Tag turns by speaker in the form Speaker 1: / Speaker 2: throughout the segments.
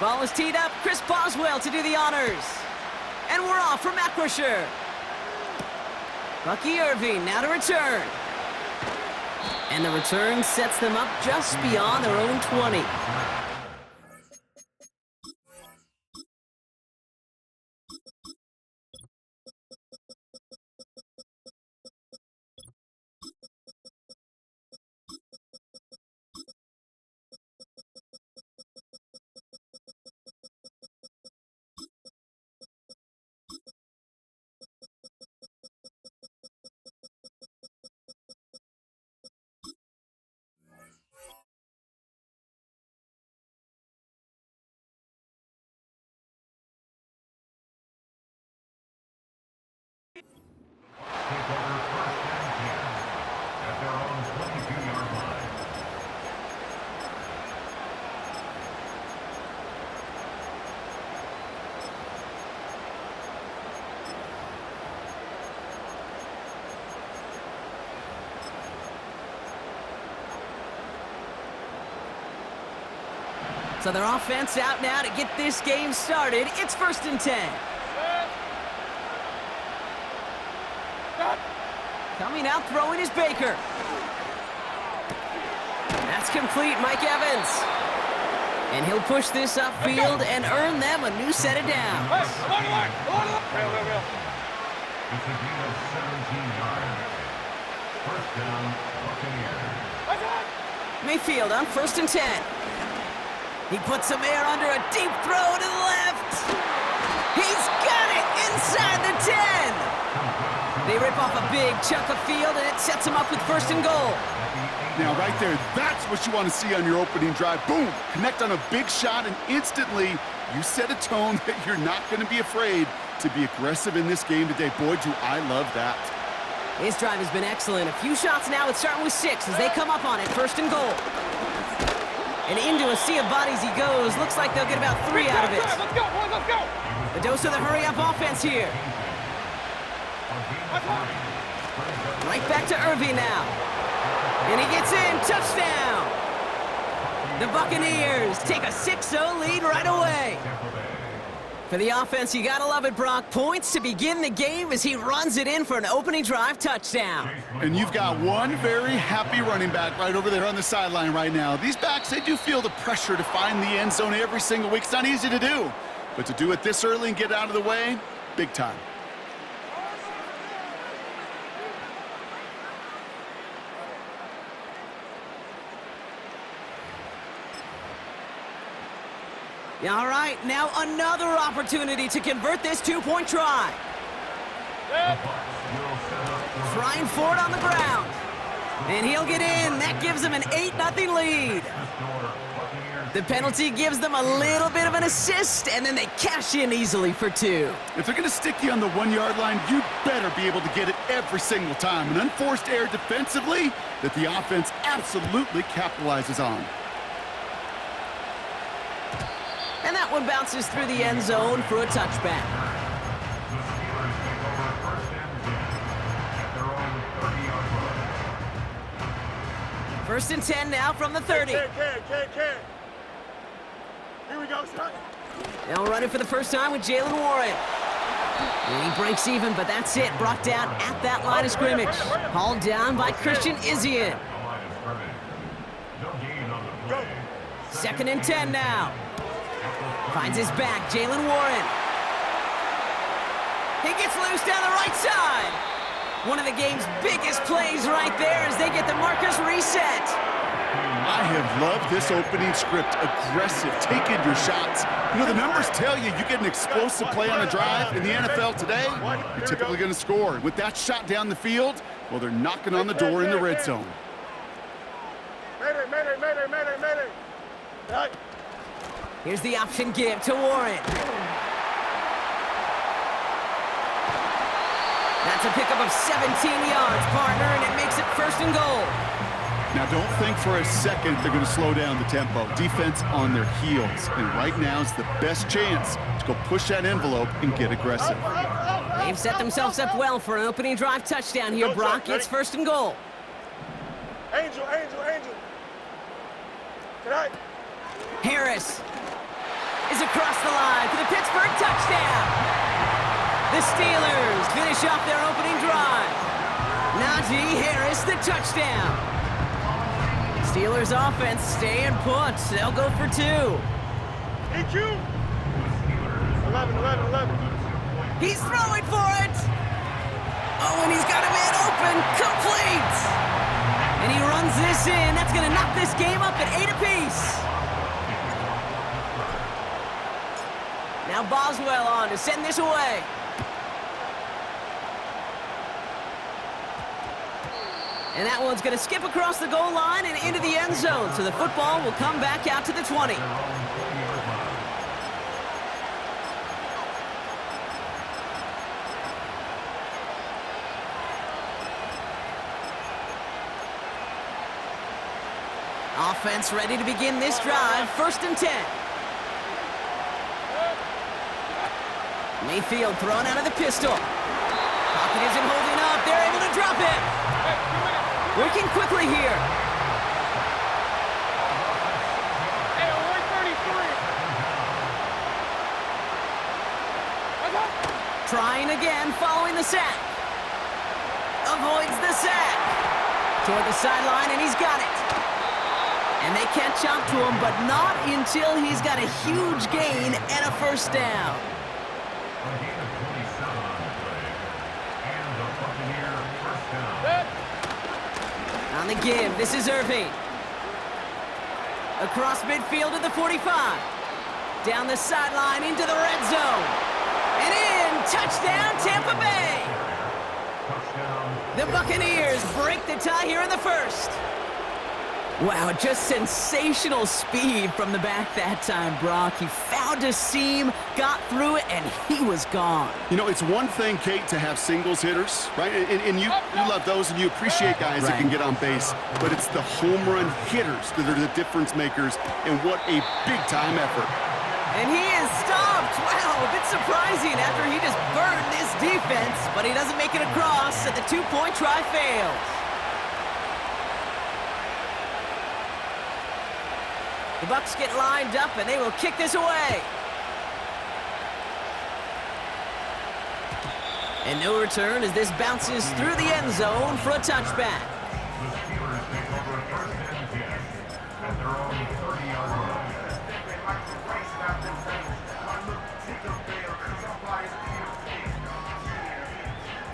Speaker 1: Ball is teed up. Chris Boswell to do the honors. And we're off for Macrosher. Bucky Irving now to return. And the return sets them up just beyond their own 20. So their offense out now to get this game started. It's 1st and 10. Coming out throwing is Baker. That's complete, Mike Evans. And he'll push this upfield and earn them a new set of downs.
Speaker 2: This is a gain of 17 yards. First down, Buccaneers.
Speaker 1: Mayfield on 1st and 10. He puts some air under a deep throw to the left. He's got it inside the 10. They rip off a big chunk of field, and it sets them up with 1st and goal.
Speaker 3: Now, right there, that's what you want to see on your opening drive. Boom! Connect on a big shot, and instantly you set a tone that you're not going to be afraid to be aggressive in this game today. Boy, do I love that.
Speaker 1: His drive has been excellent. A few shots now. It's starting with 6 as they come up on it. 1st and goal. And into a sea of bodies he goes. Looks like they'll get about 3 out of it.
Speaker 2: Let's go, boys, let's go!
Speaker 1: The dose of the hurry-up offense here. Right back to Irving now. And he gets in. Touchdown! The Buccaneers take a 6-0 lead right away. For the offense, you gotta love it, Brock. Points to begin the game as he runs it in for an opening drive touchdown.
Speaker 3: And you've got one very happy running back right over there on the sideline right now. These backs, they do feel the pressure to find the end zone every single week. It's not easy to do, but to do it this early and get out of the way, big time.
Speaker 1: All right, now another opportunity to convert this 2-point try. Trying for it on the ground. And he'll get in. That gives him an 8-0 lead. The penalty gives them a little bit of an assist, and then they cash in easily for 2.
Speaker 3: If they're going to stick you on the 1-yard line, you better be able to get it every single time. An unforced error defensively that the offense absolutely capitalizes on.
Speaker 1: And that one bounces through the end zone for a touchback. First and 10 now from the 30.
Speaker 4: Here we go, son.
Speaker 1: Now running for the first time with Jalen Warren. And he breaks even, but that's it. Brought down at that line of scrimmage. Hauled down by Christian Izzian. 2nd and 10 now. Finds his back, Jalen Warren. He gets loose down the right side. One of the game's biggest plays right there as they get the markers reset.
Speaker 3: I have loved this opening script. Aggressive, taking your shots. You know, the numbers tell you you get an explosive play on a drive in the NFL today, you're typically going to score. With that shot down the field, well, they're knocking on the door in the red zone.
Speaker 4: Mayday.
Speaker 1: Here's the option give to Warren. That's a pickup of 17 yards, partner, and it makes it 1st and goal.
Speaker 3: Now, don't think for a second they're going to slow down the tempo. Defense on their heels. And right now is the best chance to go push that envelope and get aggressive.
Speaker 1: They've set themselves up well for an opening drive touchdown here, Brock. It's 1st and goal.
Speaker 4: Angel. Tonight.
Speaker 1: Harris is across the line for the Pittsburgh touchdown. The Steelers finish off their opening drive. Najee Harris, the touchdown. Steelers offense staying put. They'll go for 2.
Speaker 4: EQ. 11.
Speaker 1: He's throwing for it. Oh, and he's got a man open. Complete. And he runs this in. That's going to knock this game up at 8 apiece. Now Boswell on to send this away. And that one's going to skip across the goal line and into the end zone. So the football will come back out to the 20. Offense ready to begin this drive. 1st and 10. Mayfield thrown out of the pistol. Pocket isn't holding up. They're able to drop it. Working quickly here.
Speaker 4: Hey, we're 33.
Speaker 1: Trying again following the sack. Avoids the sack. Toward the sideline, and he's got it. And they catch up to him, but not until he's got a huge gain and a 1st down. On the give, this is Irving. Across midfield to the 45. Down the sideline into the red zone. And in, touchdown Tampa Bay. The Buccaneers break the tie here in the 1st. Wow, just sensational speed from the back that time, Brock. He found a seam, got through it, and he was gone.
Speaker 3: You know, it's one thing, Kate, to have singles hitters, right? And you love those, and you appreciate guys that can get on base. But it's the home run hitters that are the difference makers, and what a big-time effort.
Speaker 1: And he is stopped. Wow, a bit surprising after he just burned this defense, but he doesn't make it across, and the 2-point try fails. The Bucs get lined up, and they will kick this away. And no return as this bounces through the end zone for a touchback.
Speaker 2: The Steelers take over 1st and 10 at their own 30-yard line.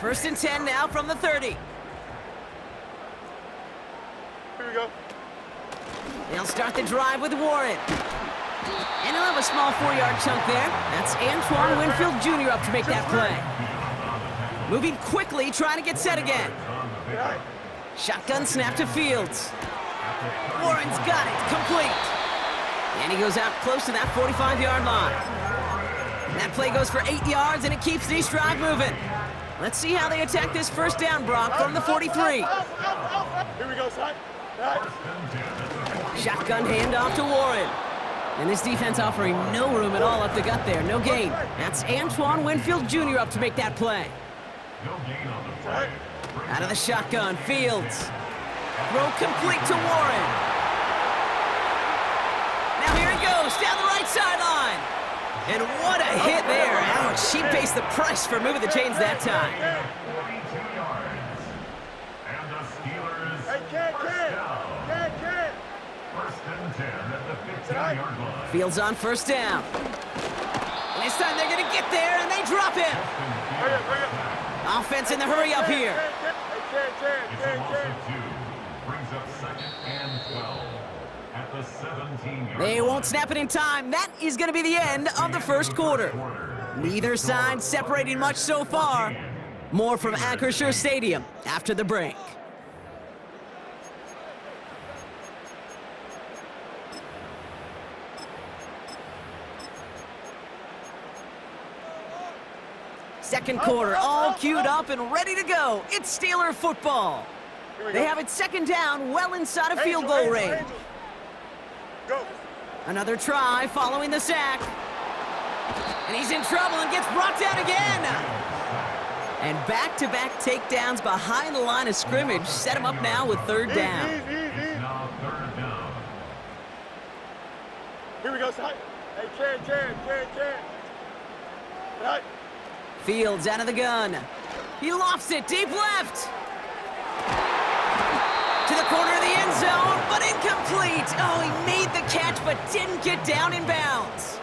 Speaker 1: 1st and 10 now from the 30.
Speaker 4: Here we go.
Speaker 1: They'll start the drive with Warren. And he'll have a small 4-yard chunk there. That's Antoine Winfield Jr. up to make that play. Moving quickly, trying to get set again. Shotgun snap to Fields. Warren's got it, complete. And he goes out close to that 45-yard line. That play goes for 8 yards, and it keeps this drive moving. Let's see how they attack this 1st down, Brock, from the 43.
Speaker 4: Here we go, son.
Speaker 1: Shotgun handoff to Warren. And this defense offering no room at all up the gut there. No gain. That's Antoine Winfield Jr. up to make that play.
Speaker 2: No gain on the play.
Speaker 1: Out of the shotgun, Fields. Throw complete to Warren. Now here he goes, down the right sideline. And what a hit there. Ouch, she pays the price for moving the chains that time.
Speaker 2: 42 yards. And the Steelers
Speaker 4: Can't.
Speaker 2: 1st and 10 at the 15-yard line.
Speaker 1: Fields on 1st down. And this time they're going to get there, and they drop him.
Speaker 4: Hurry up.
Speaker 1: Offense in the hurry up here.
Speaker 2: It's a loss of 2. Brings up 2nd and 12 at the 17-yard
Speaker 1: They won't snap it in time. That is going to be the end of the 1st quarter. Neither side separating much so far. More from Acrisure Stadium after the break. Second quarter, all queued up and ready to go. It's Steeler football. They have it 2nd down, well inside of field goal range.
Speaker 4: Go.
Speaker 1: Another try following the sack. And he's in trouble and gets brought down again. And back-to-back takedowns behind the line of scrimmage set him up now with 3rd down.
Speaker 2: It's now 3rd down.
Speaker 4: Here we go, son. Hey, Ken. Right.
Speaker 1: Fields out of the gun. He lofts it deep left. To the corner of the end zone, but incomplete. Oh, he made the catch, but didn't get down in bounds.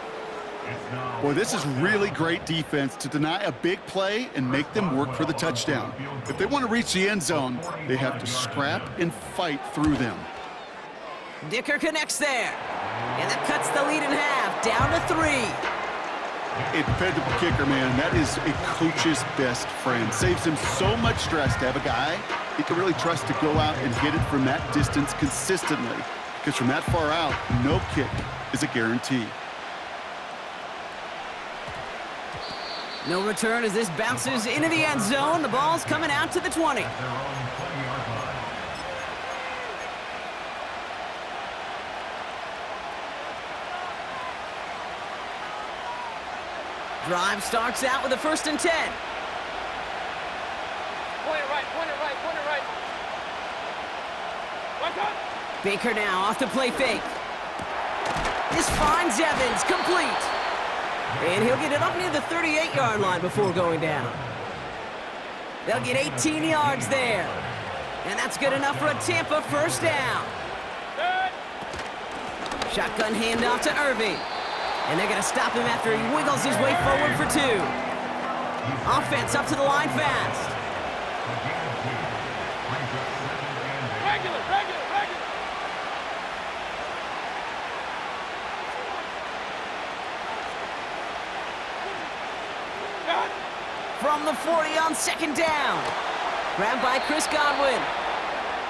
Speaker 3: Boy, this is really great defense to deny a big play and make them work for the touchdown. If they want to reach the end zone, they have to scrap and fight through them.
Speaker 1: Dicker connects there. And that cuts the lead in half, down to 3.
Speaker 3: A dependable kicker, man, that is a coach's best friend. Saves him so much stress to have a guy he can really trust to go out and hit it from that distance consistently. Because from that far out, no kick is a guarantee.
Speaker 1: No return as this bounces into the end zone. The ball's coming out to the 20. Drive starts out with a 1st and 10.
Speaker 4: Point it right. Watch out.
Speaker 1: Baker now off the play fake. This finds Evans, complete. And he'll get it up near the 38-yard line before going down. They'll get 18 yards there. And that's good enough for a Tampa 1st down. Shotgun handoff to Irving. And they're going to stop him after he wiggles his way forward for 2. Offense up to the line fast.
Speaker 4: Regular.
Speaker 1: From the 40 on 2nd down. Grabbed by Chris Godwin.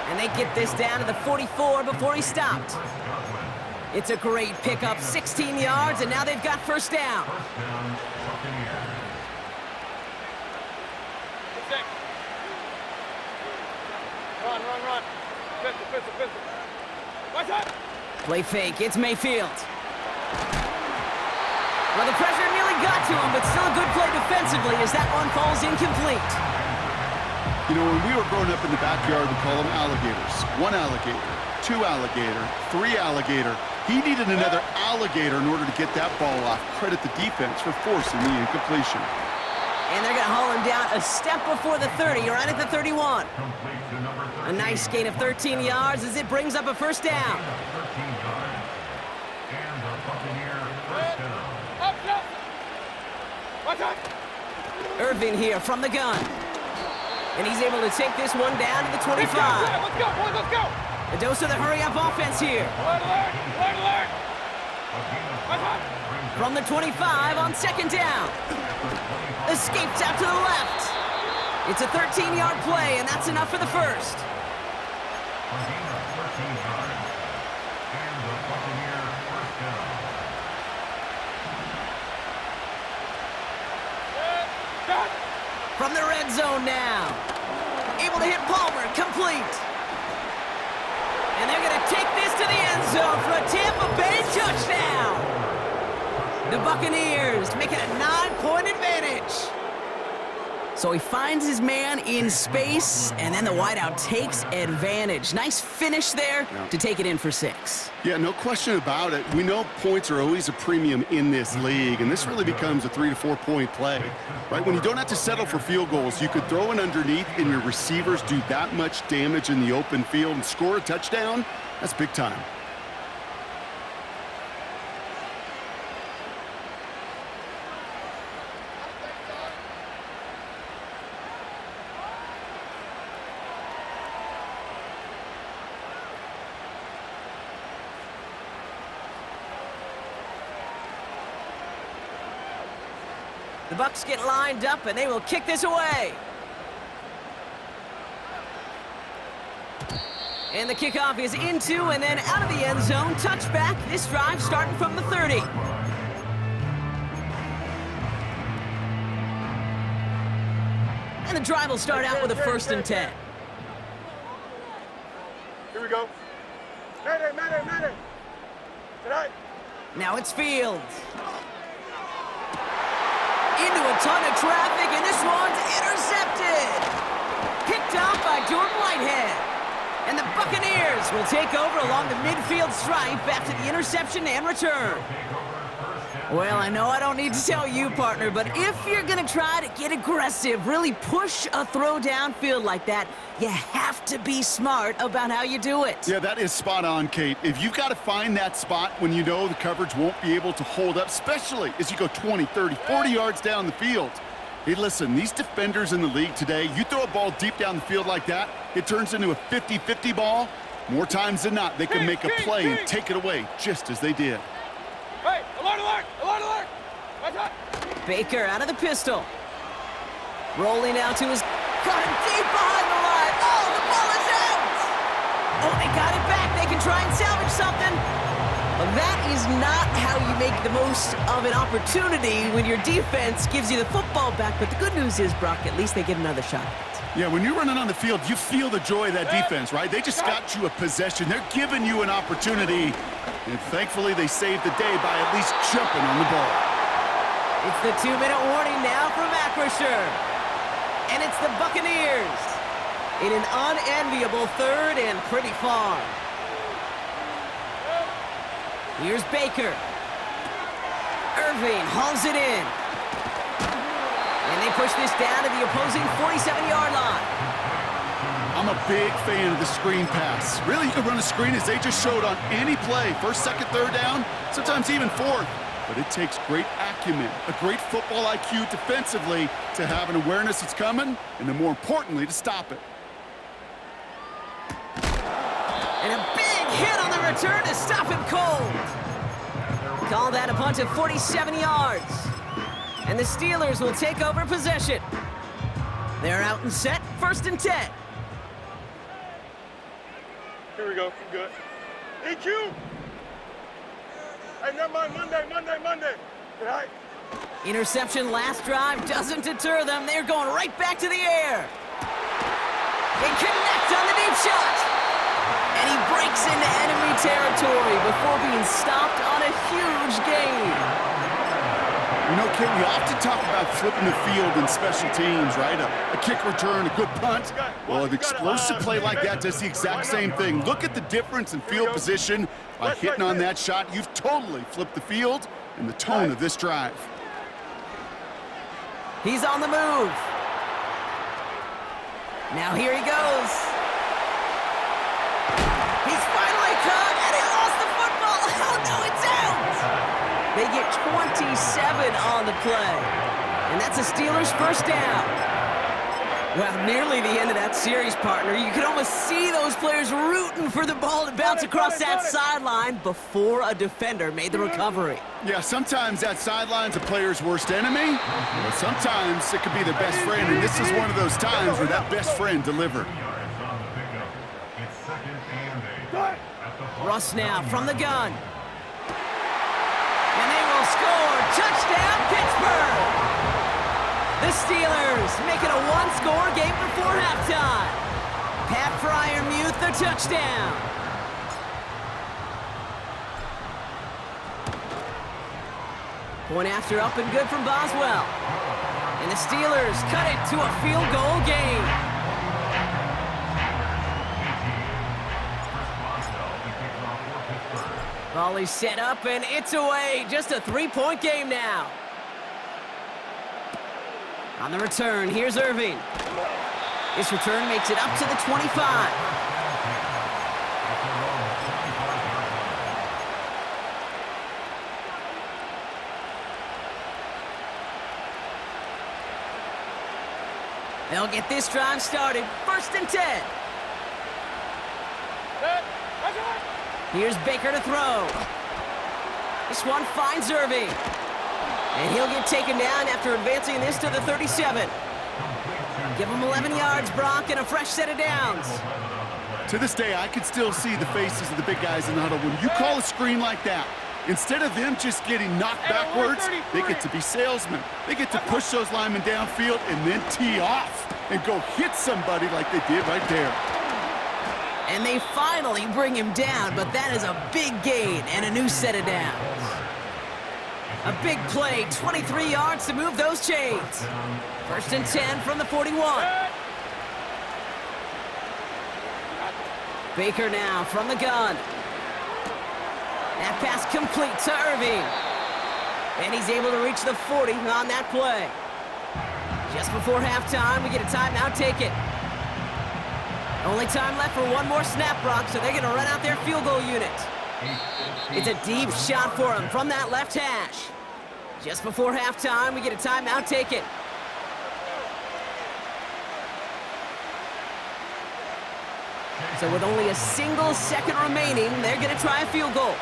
Speaker 1: And they get this down to the 44 before he stopped. It's a great pickup, 16 yards, and now they've got 1st down.
Speaker 4: Run. Pistol. Watch out.
Speaker 1: Play fake, it's Mayfield. Well, the pressure nearly got to him, but still a good play defensively as that one falls incomplete.
Speaker 3: You know, when we were growing up in the backyard, we call them alligators. 1 alligator, 2 alligator, 3 alligator. He needed another alligator in order to get that ball off. Credit the defense for forcing the incompletion.
Speaker 1: And they're going to haul him down a step before the 30, right at the 31. A nice gain of 13 yards as it brings up a 1st down.
Speaker 4: Watch out.
Speaker 1: Irving here from the gun. And he's able to take this one down to the 25.
Speaker 4: Let's go, boys, let's go.
Speaker 1: A dose of the hurry-up offense here.
Speaker 4: Alert. Watch out.
Speaker 1: From the 25 on 2nd down. Escapes out to the left. It's a 13-yard play, and that's enough for the 1st. From the red zone now. Able to hit Palmer, complete. And they're going to take this to the end zone for a Tampa Bay touchdown. The Buccaneers make it a 9-point advantage. So he finds his man in space, and then the wideout takes advantage. Nice finish there to take it in for 6.
Speaker 3: Yeah, no question about it. We know points are always a premium in this league, and this really becomes a 3 to 4 point play, right? When you don't have to settle for field goals, you could throw it underneath and your receivers do that much damage in the open field and score a touchdown. That's big time.
Speaker 1: The Bucs get lined up, and they will kick this away. And the kickoff is into and then out of the end zone. Touchback. This drive starting from the 30. And the drive will start out with a 1st and 10.
Speaker 4: Here we go. Mayday. Tonight.
Speaker 1: Now it's Fields. Into a ton of traffic, and this one's intercepted. Picked off by Jordan Whitehead. And the Buccaneers will take over along the midfield stripe after the interception and return. Well, I know I don't need to tell you, partner, but if you're going to try to get aggressive, really push a throw downfield like that, you have to be smart about how you do it.
Speaker 3: Yeah, that is spot on, Kate. If you've got to find that spot when you know the coverage won't be able to hold up, especially as you go 20, 30, 40 yards down the field. Hey, listen, these defenders in the league today, you throw a ball deep down the field like that, it turns into a 50-50 ball. More times than not, they can make a play and take it away, just as they did.
Speaker 4: Hey, alert, alert, alert, alert. Watch out.
Speaker 1: Baker out of the pistol. Rolling out to his... Got him deep behind the line. Oh, the ball is out! Oh, they got it back. They can try and salvage something. But that is not how you make the most of an opportunity when your defense gives you the football back. But the good news is, Brock, at least they get another shot.
Speaker 3: Yeah, when you're running on the field, you feel the joy of that defense, right? They just got you a possession. They're giving you an opportunity. And thankfully, they saved the day by at least jumping on the ball.
Speaker 1: It's the 2-minute warning now from Acrisure. And it's the Buccaneers in an unenviable 3rd and pretty far. Here's Baker. Irving hauls it in. And they push this down to the opposing 47-yard line.
Speaker 3: I'm a big fan of the screen pass. Really, you can run a screen as they just showed on any play. 1st, 2nd, 3rd down, sometimes even 4th. But it takes great acumen, a great football IQ defensively to have an awareness it's coming, and then more importantly, to stop it.
Speaker 1: And a big hit on the return to stop him cold. Call that a punt of 47 yards. And the Steelers will take over possession. They're out and set, 1st and 10.
Speaker 4: Here we go. Good. EQ. Hey, never mind. Monday. Tonight.
Speaker 1: Interception last drive doesn't deter them. They're going right back to the air. They connect on the deep shot. And he breaks into enemy territory before being stopped on a huge gain.
Speaker 3: You know, Kate, we often talk about flipping the field in special teams, right? A kick return, a good punt. Well, an explosive play like that does the exact same thing. Look at the difference in field position. By hitting on that shot, you've totally flipped the field and the tone of this drive.
Speaker 1: He's on the move. Now here he goes. He's finally caught, and he lost the football. Oh, no, it's out. They get 27 on the play. And that's a Steelers 1st down. Well, nearly the end of that series, partner. You could almost see those players rooting for the ball to bounce across that sideline before a defender made the recovery.
Speaker 3: Yeah, sometimes that sideline's a player's worst enemy, but sometimes it could be their best friend, and this is one of those times where that best friend delivered.
Speaker 1: Russ now from the gun. And they will score. Touchdown, Pittsburgh! The Steelers make it a one-score game before halftime. Pat Freiermuth the touchdown. Point after up and good from Boswell. And the Steelers cut it to a field goal game. Volley set up, and it's away. Just a 3-point game now. On the return, here's Irving. This return makes it up to the 25. They'll get this drive started. 1st and 10. Here's Baker to throw. This one finds Irving. And he'll get taken down after advancing this to the 37. Give him 11 yards, Brock, and a fresh set of downs.
Speaker 3: To this day, I can still see the faces of the big guys in the huddle. When you call a screen like that, instead of them just getting knocked backwards, they get to be salesmen. They get to push those linemen downfield and then tee off and go hit somebody like they did right there.
Speaker 1: And they finally bring him down, but that is a big gain and a new set of downs. A big play, 23 yards to move those chains. 1st and 10 from the 41. Baker now from the gun. That pass complete to Irving. And he's able to reach the 40 on that play. Just before halftime, we get a timeout, take it. Only time left for one more snap, Brock, so they're going to run out their field goal unit. It's a deep shot for him from that left hash. Just before halftime, we get a timeout, take it. So with only a single second remaining, they're going to try a field goal.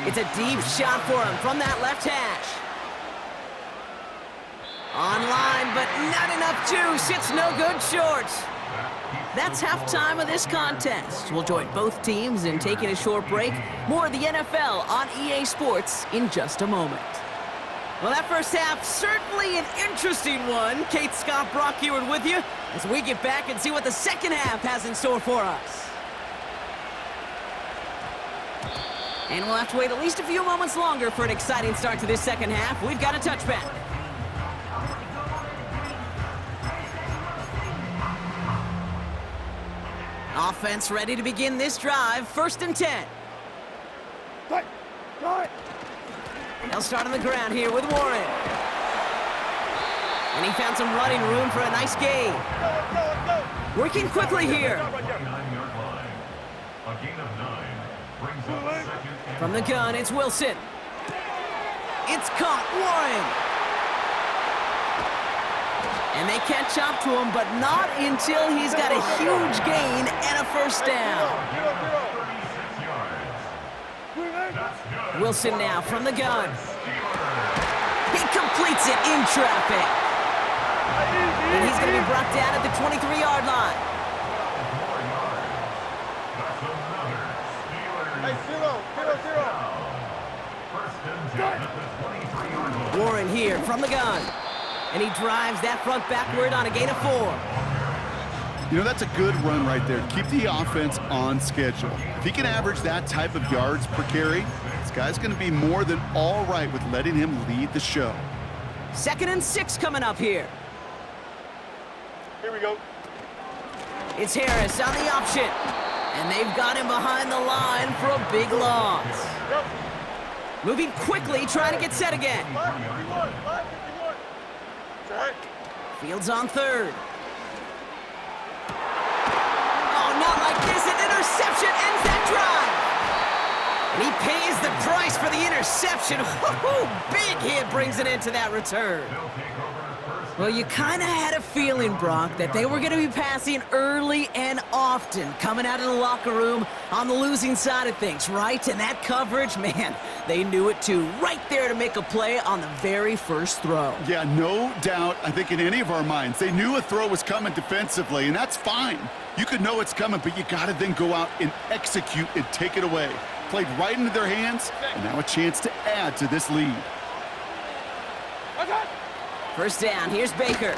Speaker 1: It's a deep shot for him from that left hash. Online, but not enough juice. It's no good short. That's halftime of this contest. We'll join both teams in taking a short break. More of the NFL on EA Sports in just a moment. Well, that first half, certainly an interesting one. Kate, Scott, Brock Heward with you as we get back and see what the second half has in store for us. And we'll have to wait at least a few moments longer for an exciting start to this second half. We've got a touchback. Offense ready to begin this drive. 1st and 10. They'll start on the ground here with Warren. And he found some running room for a nice gain. Working quickly here. From the gun, it's Wilson. It's caught, Warren. And they catch up to him, but not until he's got a huge gain and a first down. Wilson now from the gun. He completes it in traffic. And he's going to be brought down at the 23-yard line. Warren here from the gun. And he drives that front backward on a gain of 4.
Speaker 3: You know, that's a good run right there. Keep the offense on schedule. If he can average that type of yards per carry, this guy's going to be more than all right with letting him lead the show.
Speaker 1: 2nd and 6 coming up here.
Speaker 4: Here we go.
Speaker 1: It's Harris on the option. And they've got him behind the line for a big loss. Moving quickly, trying to get set again.
Speaker 4: 551.
Speaker 1: Fields on 3rd. Oh, not like this. An interception ends that drive. And he pays the price for the interception. Big hit brings it into that return. Well, you kind of had a feeling, Brock, that they were going to be passing early and often, coming out of the locker room on the losing side of things, right? And that coverage, man, they knew it too. Right there to make a play on the very first throw.
Speaker 3: Yeah, no doubt, I think in any of our minds, they knew a throw was coming defensively, and that's fine. You could know it's coming, but you got to then go out and execute and take it away. Played right into their hands, and now a chance to add to this lead.
Speaker 1: First down, here's Baker.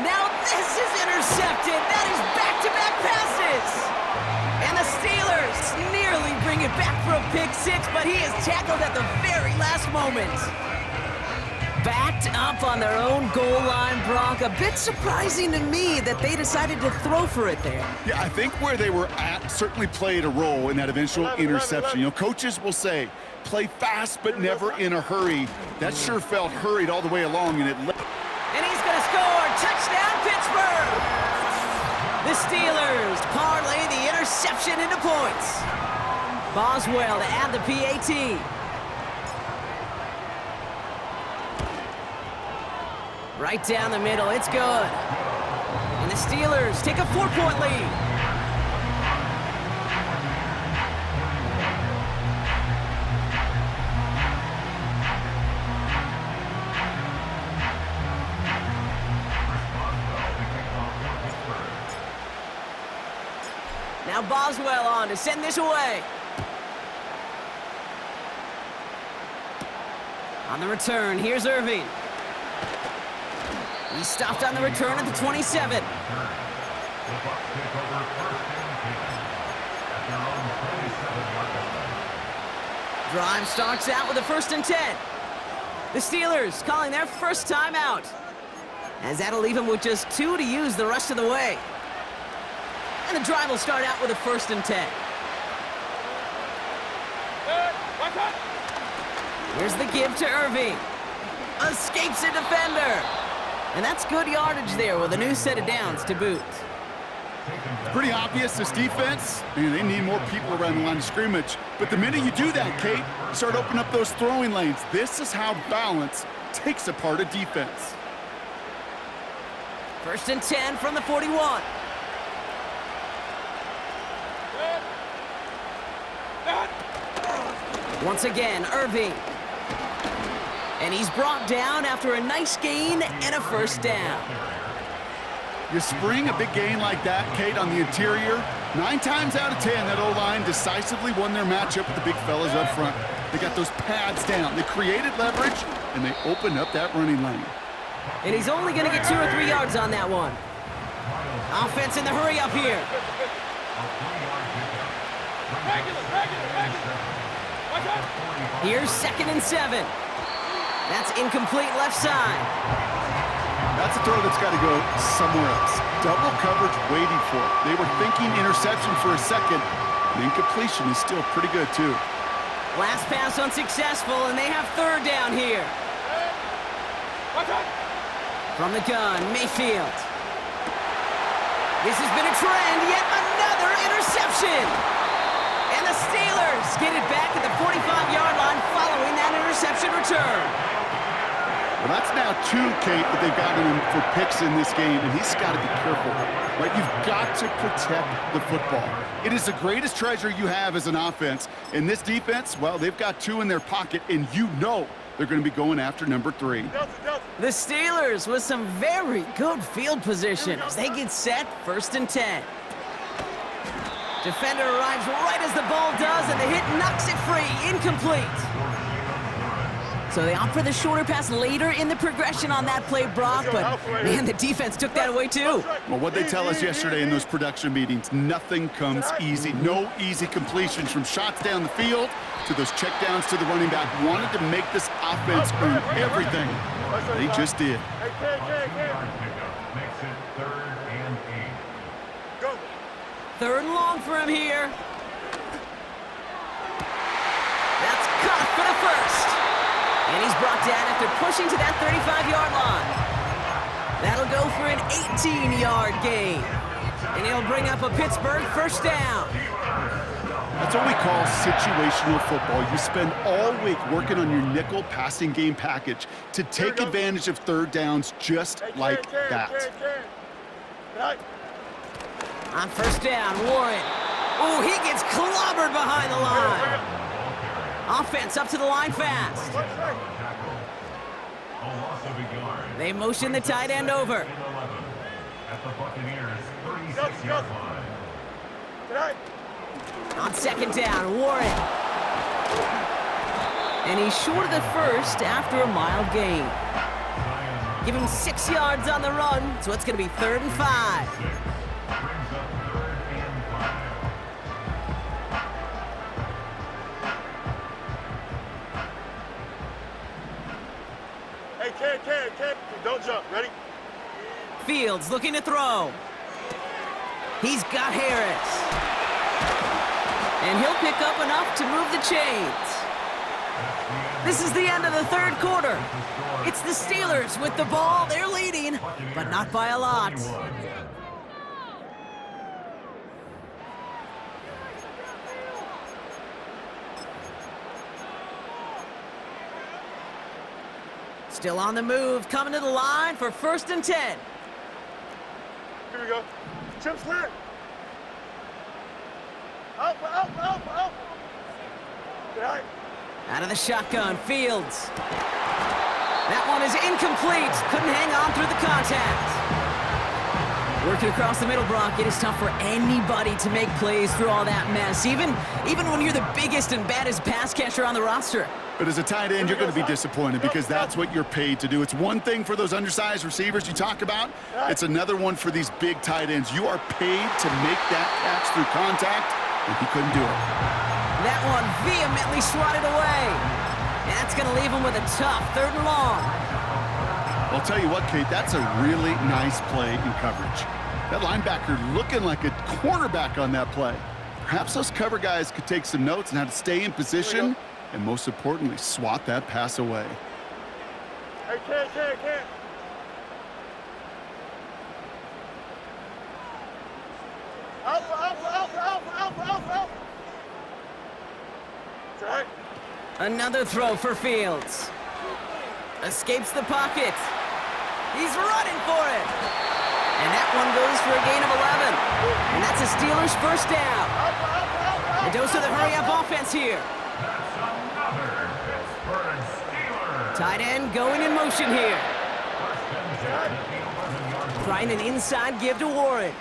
Speaker 1: Now this is intercepted. That is back-to-back passes. And the Steelers nearly bring it back for a pick 6, but he is tackled at the very last moment. Backed up on their own goal line, Brock. A bit surprising to me that they decided to throw for it there.
Speaker 3: Yeah, I think where they were at certainly played a role in that eventual interception. You know, coaches will say, play fast but never in a hurry. That sure felt hurried all the way along, and it led.
Speaker 1: And he's going to score. Touchdown, Pittsburgh! The Steelers parlay the interception into points. Boswell to add the PAT. Right down the middle, it's good. And the Steelers take a 4-point lead. Now Boswell on to send this away. On the return, here's Irving. He stopped on the return at the 27. Drive starts out with a 1st and 10. The Steelers calling their first timeout, as that'll leave them with just 2 to use the rest of the way. And the drive will start out with a 1st and 10. Here's the give to Irving. Escapes a defender. And that's good yardage there with a new set of downs to boot.
Speaker 3: It's pretty obvious this defense, they need more people around the line of scrimmage. But the minute you do that, Kate, you start opening up those throwing lanes. This is how balance takes apart a defense.
Speaker 1: 1st and 10 from the 41. Once again, Irving. And he's brought down after a nice gain and a 1st down.
Speaker 3: You spring a big gain like that, Kate, on the interior, 9 times out of 10, that O-line decisively won their matchup with the big fellas up front. They got those pads down. They created leverage, and they opened up that running lane.
Speaker 1: And he's only going to get 2 or 3 yards on that one. Offense in the hurry up here. Here's 2nd and 7. That's incomplete left side.
Speaker 3: That's a throw that's got to go somewhere else. Double coverage waiting for it. They were thinking interception for a second. The incompletion is still pretty good, too.
Speaker 1: Last pass unsuccessful, and they have 3rd down here. From the gun, Mayfield. This has been a trend, yet another interception. And the Steelers get it back at the 45-yard line following that interception return.
Speaker 3: Well, that's now 2, Kate, that they've gotten him for picks in this game, and he's got to be careful. Right? You've got to protect the football. It is the greatest treasure you have as an offense. In this defense, well, they've got 2 in their pocket, and you know they're going to be going after number 3.
Speaker 1: The Steelers with some very good field position as they get set, 1st and 10. Defender arrives right as the ball does, and the hit knocks it free, incomplete. So they opt for the shorter pass later in the progression on that play, Brock, but man, the defense took that away too.
Speaker 3: Well, what they tell us yesterday in those production meetings, nothing comes easy. No easy completions from shots down the field to those checkdowns to the running back. Wanted to make this offense earn everything. They just did.
Speaker 2: Makes it 3rd and 8.
Speaker 1: 3rd and long for him here. That's caught for the 1st. And he's brought down after pushing to that 35-yard line. That'll go for an 18-yard gain. And he'll bring up a Pittsburgh 1st down.
Speaker 3: That's what we call situational football. You spend all week working on your nickel passing game package to take advantage of 3rd downs just like that.
Speaker 1: On 1st down, Warren. Oh, he gets clobbered behind the line. Offense up to the line fast. They motion the tight end over.
Speaker 2: At the Buccaneers 36-yard line.
Speaker 1: On 2nd down, Warren. And he's short of the 1st after a mild gain. Give him 6 yards on the run, so it's going to be 3rd and 5.
Speaker 4: Hey, don't jump. Ready?
Speaker 1: Fields looking to throw. He's got Harris. And he'll pick up enough to move the chains. This is the end of the 3rd quarter. It's the Steelers with the ball. They're leading, but not by a lot. Still on the move, coming to the line for 1st and 10.
Speaker 4: Here we go. Chip slant. Out. Right.
Speaker 1: Out of the shotgun, Fields. That one is incomplete. Couldn't hang on through the contact. Working across the middle, Brock, it is tough for anybody to make plays through all that mess, even when you're the biggest and baddest pass catcher on the roster.
Speaker 3: But as a tight end, you're going to be disappointed because that's what you're paid to do. It's one thing for those undersized receivers you talk about. It's another one for these big tight ends. You are paid to make that catch through contact, and he couldn't do it.
Speaker 1: That one vehemently swatted away. And that's going to leave him with a tough 3rd and long.
Speaker 3: I'll tell you what, Kate, that's a really nice play in coverage. That linebacker looking like a cornerback on that play. Perhaps those cover guys could take some notes on how to stay in position and most importantly, swat that pass away.
Speaker 4: Hey, kid. Alpha. Right.
Speaker 1: Another throw for Fields. Escapes the pocket. He's running for it. And that one goes for a gain of 11. And that's a Steelers first down. A dose of the hurry-up offense here.
Speaker 2: That's another Pittsburgh Steelers.
Speaker 1: Tight end going in motion here.
Speaker 2: First and 10 at the 11-yard line.
Speaker 1: Trying an inside give to Warren.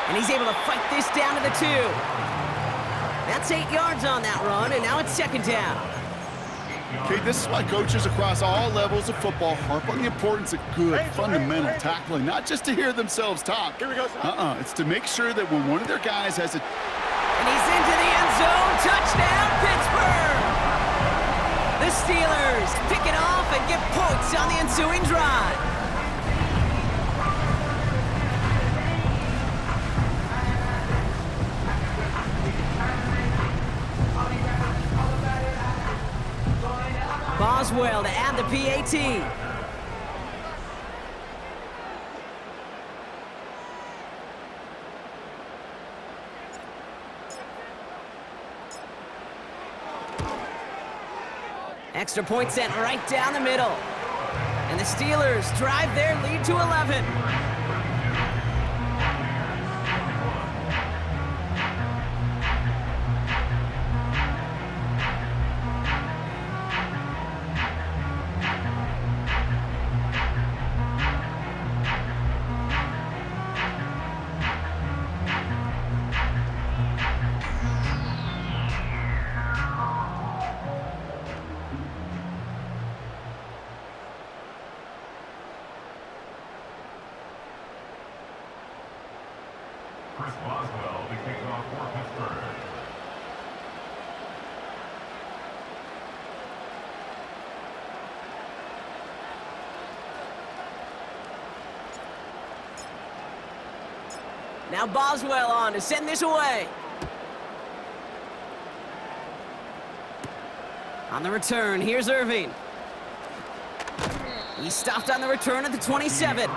Speaker 1: And he's able to fight this down to the 2. That's 8 yards on that run, and now it's second down.
Speaker 3: Okay, this is why coaches across all levels of football harp on the importance of good, fundamental tackling, not just to hear themselves talk.
Speaker 4: Here we go, son.
Speaker 3: It's to make sure that when one of their guys has a...
Speaker 1: And he's into the end zone. Touchdown, Pittsburgh! The Steelers pick it off and get points on the ensuing drive. Boswell to add the PAT. Extra point sent right down the middle. And the Steelers drive their lead to 11.
Speaker 2: Chris Boswell to kick off for Pittsburgh.
Speaker 1: Now Boswell on to send this away. On the return, here's Irving. He stopped on the return at the 27.